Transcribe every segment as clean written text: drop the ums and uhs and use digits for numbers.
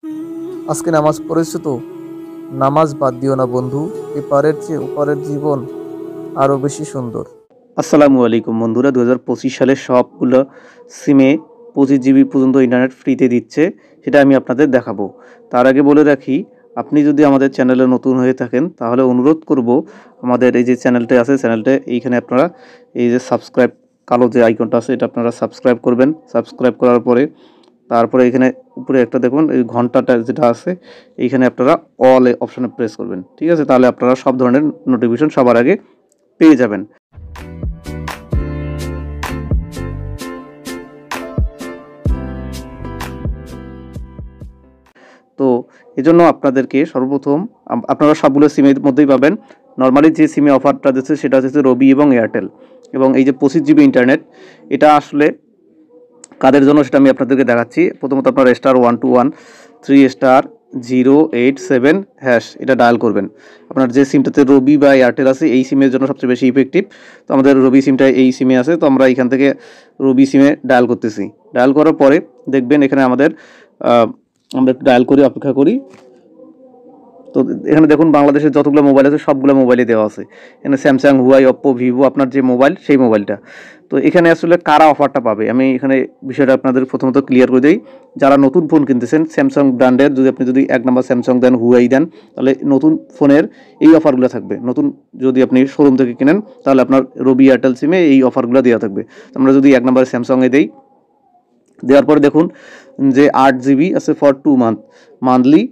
আজকে নামাজ পড়েছো তো? নামাজ বাদ দিও না বন্ধু, এপারের চেয়ে ওপারের জীবন আরো বেশি সুন্দর। আসসালামু আলাইকুম বন্ধুরা, 2025 সালে সবগুলো সিমে 25 জিবি পর্যন্ত ইন্টারনেট ফ্রিতে দিচ্ছে, সেটা আমি আপনাদের দেখাবো। তার আগে বলে রাখি, আপনি যদি আমাদের চ্যানেলে নতুন হয়ে থাকেন তাহলে অনুরোধ করব, আমাদের এই যে চ্যানেলটা আছে, চ্যানেলটা এইখানে আপনারা এই যে সাবস্ক্রাইব, কালো যে আইকনটা আছে এটা আপনারা সাবস্ক্রাইব করবেন। সাবস্ক্রাইব করার পরে তারপরে এখানে উপরে একটা দেখুন এই ঘন্টাটা যেটা আছে, এইখানে আপনারা অল অপশনে প্রেস করবেন, ঠিক আছে? তাহলে আপনারা সব ধরনের নোটিফিকেশন সবার আগে পেয়ে যাবেন। তো এজন্য আপনাদেরকে সর্বপ্রথম আপনারা সবগুলো সিমের মধ্যেই পাবেন। নর্মালি যে সিমে অফারটা দিচ্ছে সেটা হচ্ছে রবি এবং এয়ারটেল, এবং এই যে 25 জিবি ইন্টারনেট, এটা আসলে কাদের জন্য সেটা আমি আপনাদেরকে দেখাচ্ছি। প্রথমত আপনারা *121*3*087# এটা ডায়াল করবেন। আপনার যে সিমটাতে রবি বা এয়ারটেল আছে এই সিমের জন্য সবচেয়ে বেশি ইফেক্টিভ। তো আমাদের রবি সিমটা এই সিমে আছে, তো আমরা এখান থেকে রবি সিমে ডায়াল করতেছি। ডায়াল করার পরে দেখবেন এখানে আমাদের আমরা একটু ডায়াল করি, অপেক্ষা করি। তো এখানে দেখুন বাংলাদেশের যতগুলো মোবাইল আছে সবগুলো মোবাইলে দেওয়া আছে। এখানে স্যামসাং, হুয়াই, অপ্পো, ভিভো, আপনার যে মোবাইল সেই মোবাইলটা। তো এখানে আসলে কারা অফারটা পাবে আমি এখানে বিষয়টা আপনাদের প্রথমত ক্লিয়ার করে দিই। যারা নতুন ফোন কিনতেছেন স্যামসাং ব্র্যান্ডের, যদি আপনি যদি 1 নম্বর স্যামসাং দেন, হুয়াই দেন, তাহলে নতুন ফোনের এই অফারগুলো থাকবে। নতুন যদি আপনি শোরুম থেকে কিনেন তাহলে আপনার রবি এয়ারটেল সিমে এই অফারগুলো দেওয়া থাকবে। আমরা যদি 1 নম্বর স্যামসাংয়ে দেই, দেওয়ার পরে দেখুন যে 8 জিবি আছে ফর 2 মান্থ, মান্থলি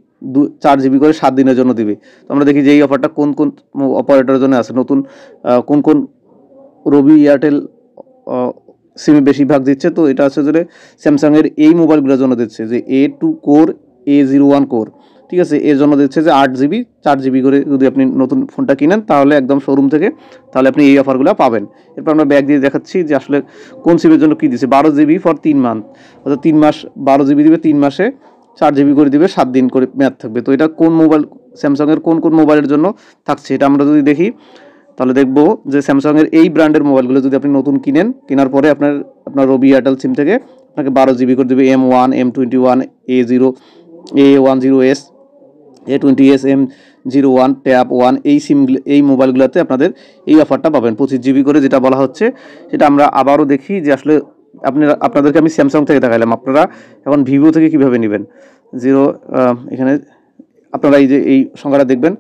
4 জিবি করে 7 দিনের জন্য দিবে। তো আমরা দেখি যে এই অফারটা কোন কোন অপারেটরের জন্য আছে, নতুন কোন কোন রবি এয়ারটেল সিমে বেশিরভাগ দিচ্ছে। তো এটা হচ্ছে যে স্যামসাংয়ের এই মোবাইলগুলোর জন্য দিচ্ছে যে A2 কোর, A01 কোর, ঠিক আছে? এর জন্য দিচ্ছে যে 8 জিবি, 4 জিবি করে যদি আপনি নতুন ফোনটা কিনেন তাহলে একদম শোরুম থেকে, তাহলে আপনি এই অফারগুলো পাবেন। এরপর আমরা ব্যাগ দিয়ে দেখাচ্ছি যে আসলে কোন সিমের জন্য কী দিচ্ছে। 12 জিবি ফর 3 মান্থ, অর্থাৎ 3 মাস, 12 জিবি দিবে 3 মাসে, 4 জিবি করে দিবে 7 দিন করে মেয়াদ থাকবে। তো এটা কোন মোবাইল, স্যামসাংয়ের কোন কোন মোবাইলের জন্য থাকছে এটা আমরা যদি দেখি তাহলে দেখবো যে স্যামসাংয়ের এই ব্র্যান্ডের মোবাইলগুলো যদি আপনি নতুন কিনেন, কেনার পরে আপনার রবি এয়ারটেল সিম থেকে আপনাকে 12 জিবি করে দেবে M1, M21, A10S, A20S, M01, tab 1, এই সিমগুলো, এই মোবাইলগুলোতে আপনাদের এই অফারটা পাবেন 25 জিবি করে, যেটা বলা হচ্ছে। সেটা আমরা আবারও দেখি যে আসলে আপনাদেরকে আমি স্যামসাং থেকে দেখালাম, আপনারা এখন ভিভো থেকে কীভাবে নেবেন। এখানে আপনারা এই যে এই সংখ্যাটা দেখবেন,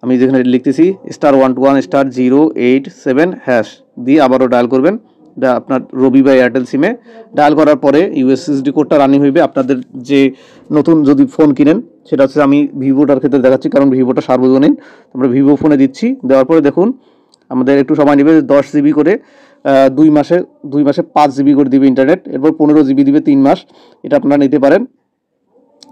আমি যেখানে লিখতেছি *121*087# দিয়ে আবারও ডায়াল করবেন। এটা আপনার রবি বা এয়ারটেল সিমে ডায়াল করার পরে ইউএসএসডি কোডটা রানিং হইবে। আপনাদের যে নতুন যদি ফোন কিনেন, সেটা হচ্ছে আমি ভিভোটার ক্ষেত্রে দেখাচ্ছি কারণ ভিভোটা সার্বজনীন। আমরা ভিভো ফোনে দিচ্ছি, দেওয়ার পরে দেখুন আমাদের একটু সময় নেবে। 10 জিবি করে 2 মাসে 5 জিবি করে দিবে ইন্টারনেট, এরপর 15 জিবি দিবে 3 মাস। এটা আপনারা নিতে পারেন।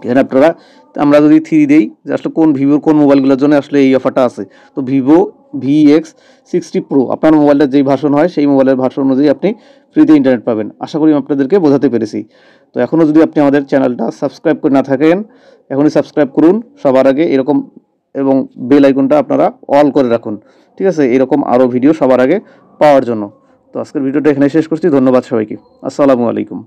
এখানে আপনারা, আমরা যদি 3 দেই যে আসলে কোন ভিভোর কোন মোবাইলগুলোর জন্য আসলে এই অফারটা আছে, তো ভিভো VX60 Pro, আপনার মোবাইলটার যেই ভার্সন হয় সেই মোবাইলের ভার্সন অনুযায়ী আপনি ফ্রিতে ইন্টারনেট পাবেন। আশা করি আপনাদেরকে বোঝাতে পেরেছি। তো এখনও যদি আপনি আমাদের চ্যানেলটা সাবস্ক্রাইব করে না থাকেন, এখনই সাবস্ক্রাইব করুন সবার আগে এরকম, এবং বেল আইকনটা আপনারা অল করে রাখুন, ঠিক আছে? এরকম আরও ভিডিও সবার আগে পাওয়ার জন্য। তো আজকের ভিডিওটা এখানে শেষ করছি। ধন্যবাদ সবাইকে। আসসালামু আলাইকুম।